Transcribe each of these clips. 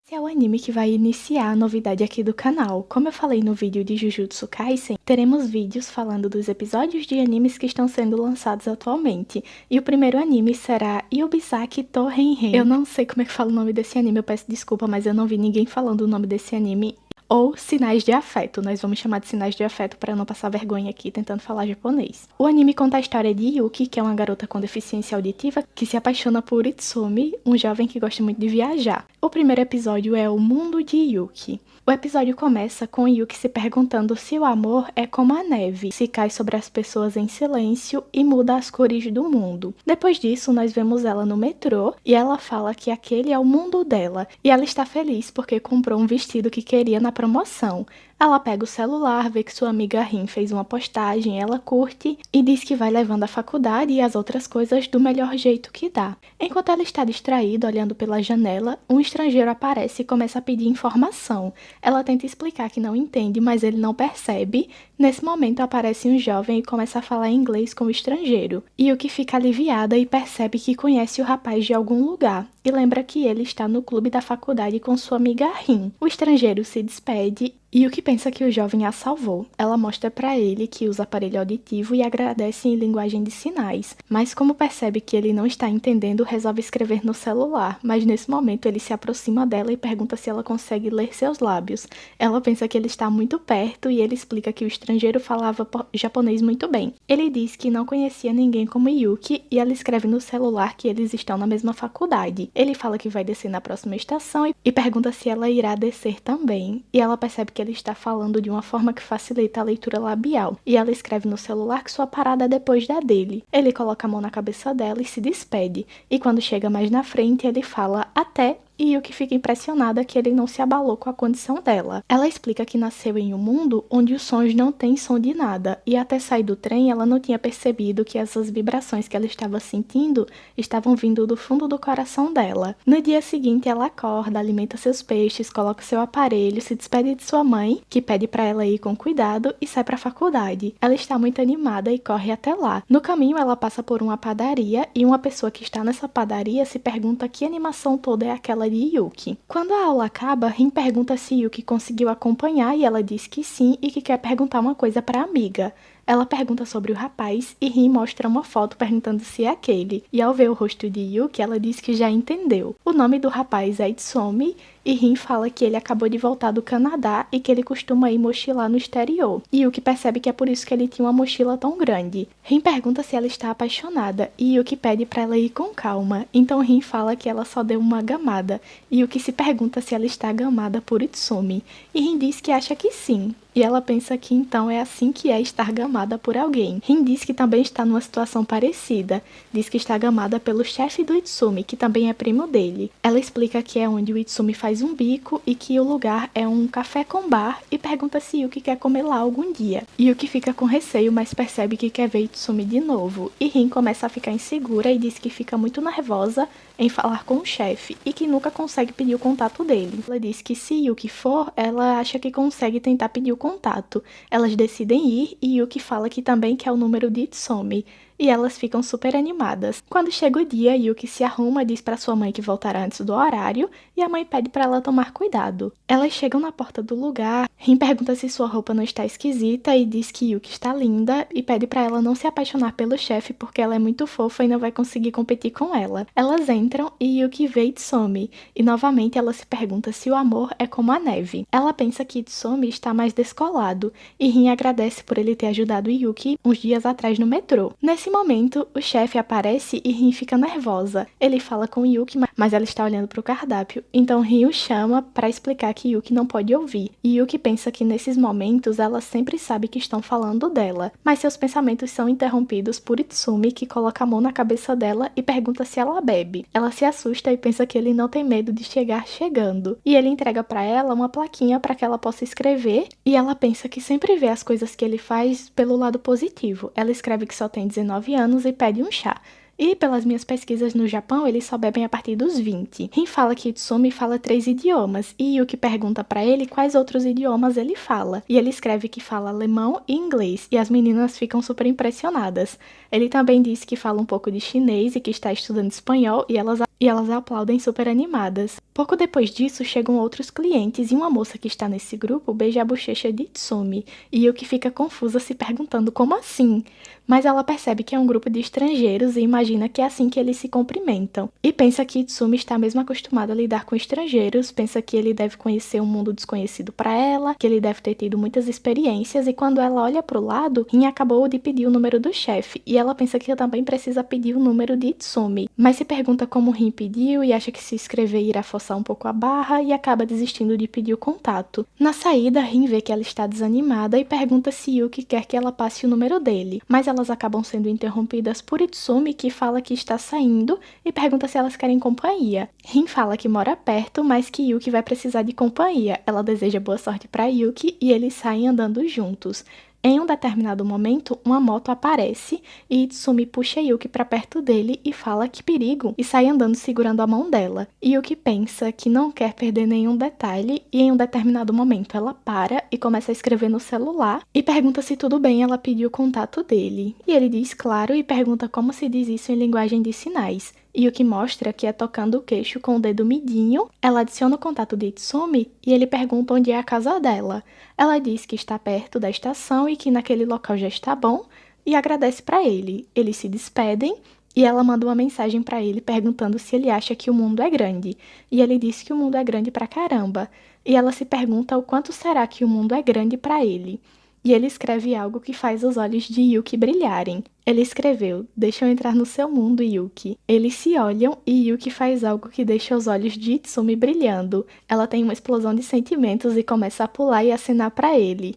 Esse é o anime que vai iniciar a novidade aqui do canal. Como eu falei no vídeo de Jujutsu Kaisen, teremos vídeos falando dos episódios de animes que estão sendo lançados atualmente. E o primeiro anime será Yubisaki to Henhen. Eu não sei como é que fala o nome desse anime, eu peço desculpa, mas eu não vi ninguém falando o nome desse anime. Ou Sinais de Afeto, nós vamos chamar de Sinais de Afeto para não passar vergonha aqui tentando falar japonês. O anime conta a história de Yuki, que é uma garota com deficiência auditiva que se apaixona por Itsumi, um jovem que gosta muito de viajar. O primeiro episódio é O Mundo de Yuki. O episódio começa com Yuki se perguntando se o amor é como a neve, se cai sobre as pessoas em silêncio e muda as cores do mundo. Depois disso, nós vemos ela no metrô e ela fala que aquele é o mundo dela e ela está feliz porque comprou um vestido que queria na promoção. Ela pega o celular, vê que sua amiga Rin fez uma postagem, ela curte e diz que vai levando a faculdade e as outras coisas do melhor jeito que dá. Enquanto ela está distraída olhando pela janela, um estrangeiro aparece e começa a pedir informação. Ela tenta explicar que não entende, mas ele não percebe. Nesse momento aparece um jovem e começa a falar inglês com o estrangeiro. Yuki fica aliviada e percebe que conhece o rapaz de algum lugar e lembra que ele está no clube da faculdade com sua amiga Rin. O estrangeiro se despede e Yuki pensa que o jovem a salvou. Ela mostra para ele que usa aparelho auditivo e agradece em linguagem de sinais. Mas como percebe que ele não está entendendo, resolve escrever no celular. Mas nesse momento ele se aproxima dela e pergunta se ela consegue ler seus lábios. Ela pensa que ele está muito perto e ele explica que o estrangeiro falava japonês muito bem. Ele diz que não conhecia ninguém como Yuki e ela escreve no celular que eles estão na mesma faculdade. Ele fala que vai descer na próxima estação e pergunta se ela irá descer também. E ela percebe que ele está falando de uma forma que facilita a leitura labial. E ela escreve no celular que sua parada é depois da dele. Ele coloca a mão na cabeça dela e se despede. E quando chega mais na frente, ele fala até. E Yuki fica impressionada que ele não se abalou com a condição dela. Ela explica que nasceu em um mundo onde os sons não têm som de nada, e até sair do trem ela não tinha percebido que essas vibrações que ela estava sentindo estavam vindo do fundo do coração dela. No dia seguinte ela acorda, alimenta seus peixes, coloca seu aparelho, se despede de sua mãe, que pede para ela ir com cuidado, e sai para a faculdade. Ela está muito animada e corre até lá. No caminho ela passa por uma padaria e uma pessoa que está nessa padaria se pergunta que animação toda é aquela de Yuki. Quando a aula acaba, Rin pergunta se Yuki conseguiu acompanhar e ela diz que sim e que quer perguntar uma coisa para a amiga. Ela pergunta sobre o rapaz e Rin mostra uma foto perguntando se é aquele. E ao ver o rosto de Yuki, ela diz que já entendeu. O nome do rapaz é Itsumi e Rin fala que ele acabou de voltar do Canadá e que ele costuma ir mochilar no exterior. E Yuki percebe que é por isso que ele tinha uma mochila tão grande. Rin pergunta se ela está apaixonada e Yuki pede para ela ir com calma. Então Rin fala que ela só deu uma gamada. E Yuki se pergunta se ela está gamada por Itsumi. E Rin diz que acha que sim. E ela pensa que então é assim que é estar gamada por alguém. Rin diz que também está numa situação parecida. Diz que está gamada pelo chefe do Itsumi, que também é primo dele. Ela explica que é onde o Itsumi faz um bico e que o lugar é um café com bar e pergunta se Yuki quer comer lá algum dia. Yuki fica com receio, mas percebe que quer ver Itsumi de novo. E Rin começa a ficar insegura e diz que fica muito nervosa em falar com o chefe e que nunca consegue pedir o contato dele. Ela diz que se Yuki for, ela acha que consegue tentar pedir o contato. Elas decidem ir e Yuki fala que também quer o número de Itsumi. E elas ficam super animadas. Quando chega o dia, Yuki se arruma e diz para sua mãe que voltará antes do horário, e a mãe pede para ela tomar cuidado. Elas chegam na porta do lugar, Rin pergunta se sua roupa não está esquisita e diz que Yuki está linda e pede para ela não se apaixonar pelo chefe porque ela é muito fofa e não vai conseguir competir com ela. Elas entram e Yuki vê Itsumi, e novamente ela se pergunta se o amor é como a neve. Ela pensa que Itsumi está mais descolado, e Rin agradece por ele ter ajudado Yuki uns dias atrás no metrô. Nesse momento, o chefe aparece e Rin fica nervosa. Ele fala com Yuki, mas ela está olhando para o cardápio. Então Rin o chama para explicar que Yuki não pode ouvir. E Yuki pensa que nesses momentos ela sempre sabe que estão falando dela, mas seus pensamentos são interrompidos por Itsumi, que coloca a mão na cabeça dela e pergunta se ela bebe. Ela se assusta e pensa que ele não tem medo de chegar chegando. E ele entrega para ela uma plaquinha para que ela possa escrever, e ela pensa que sempre vê as coisas que ele faz pelo lado positivo. Ela escreve que só tem 19 anos e pede um chá. E pelas minhas pesquisas no Japão, eles só bebem a partir dos 20. Rin fala que Itsumi fala 3 idiomas, e Yuki pergunta pra ele quais outros idiomas ele fala. E ele escreve que fala alemão e inglês, e as meninas ficam super impressionadas. Ele também diz que fala um pouco de chinês e que está estudando espanhol, e elas e elas aplaudem super animadas. Pouco depois disso, chegam outros clientes e uma moça que está nesse grupo beija a bochecha de Itsumi, e Yuki fica confusa se perguntando como assim, mas ela percebe que é um grupo de estrangeiros e imagina que é assim que eles se cumprimentam, e pensa que Itsumi está mesmo acostumado a lidar com estrangeiros, pensa que ele deve conhecer um mundo desconhecido para ela, que ele deve ter tido muitas experiências, e quando ela olha para o lado, Rin acabou de pedir o número do chefe, e ela pensa que também precisa pedir o número de Itsumi, mas se pergunta como Rin pediu e acha que se escrever irá forçar um pouco a barra e acaba desistindo de pedir o contato. Na saída, Rin vê que ela está desanimada e pergunta se Yuki quer que ela passe o número dele, mas elas acabam sendo interrompidas por Itsumi, que fala que está saindo e pergunta se elas querem companhia. Rin fala que mora perto, mas que Yuki vai precisar de companhia. Ela deseja boa sorte para Yuki e eles saem andando juntos. Em um determinado momento, uma moto aparece e Itsumi puxa Yuki para perto dele e fala que perigo, e sai andando segurando a mão dela. Yuki pensa que não quer perder nenhum detalhe e em um determinado momento ela para e começa a escrever no celular e pergunta se tudo bem ela pedir o contato dele. E ele diz claro e pergunta como se diz isso em linguagem de sinais. Yuki mostra que é tocando o queixo com o dedo midinho. Ela adiciona o contato de Itsumi e ele pergunta onde é a casa dela. Ela diz que está perto da estação e que naquele local já está bom e agradece para ele. Eles se despedem e ela manda uma mensagem para ele perguntando se ele acha que o mundo é grande. E ele diz que o mundo é grande pra caramba. E ela se pergunta o quanto será que o mundo é grande para ele. E ele escreve algo que faz os olhos de Yuki brilharem. Ele escreveu: "Deixa eu entrar no seu mundo, Yuki." Eles se olham e Yuki faz algo que deixa os olhos de Itsumi brilhando. Ela tem uma explosão de sentimentos e começa a pular e acenar para ele.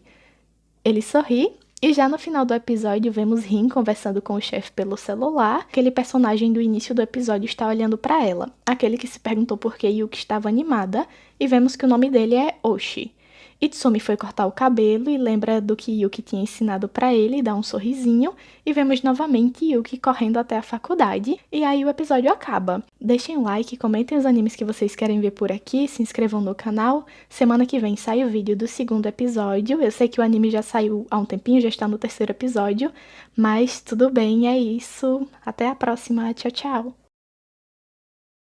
Ele sorri. E já no final do episódio, vemos Rin conversando com o chefe pelo celular. Aquele personagem do início do episódio está olhando para ela, aquele que se perguntou por que Yuki estava animada, e vemos que o nome dele é Oshi. Itsumi foi cortar o cabelo e lembra do que Yuki tinha ensinado para ele e dá um sorrisinho, e vemos novamente Yuki correndo até a faculdade, e aí o episódio acaba. Deixem um like, comentem os animes que vocês querem ver por aqui, se inscrevam no canal. Semana que vem sai o vídeo do segundo episódio. Eu sei que o anime já saiu há um tempinho, já está no terceiro episódio, mas tudo bem, é isso. Até a próxima, tchau, tchau!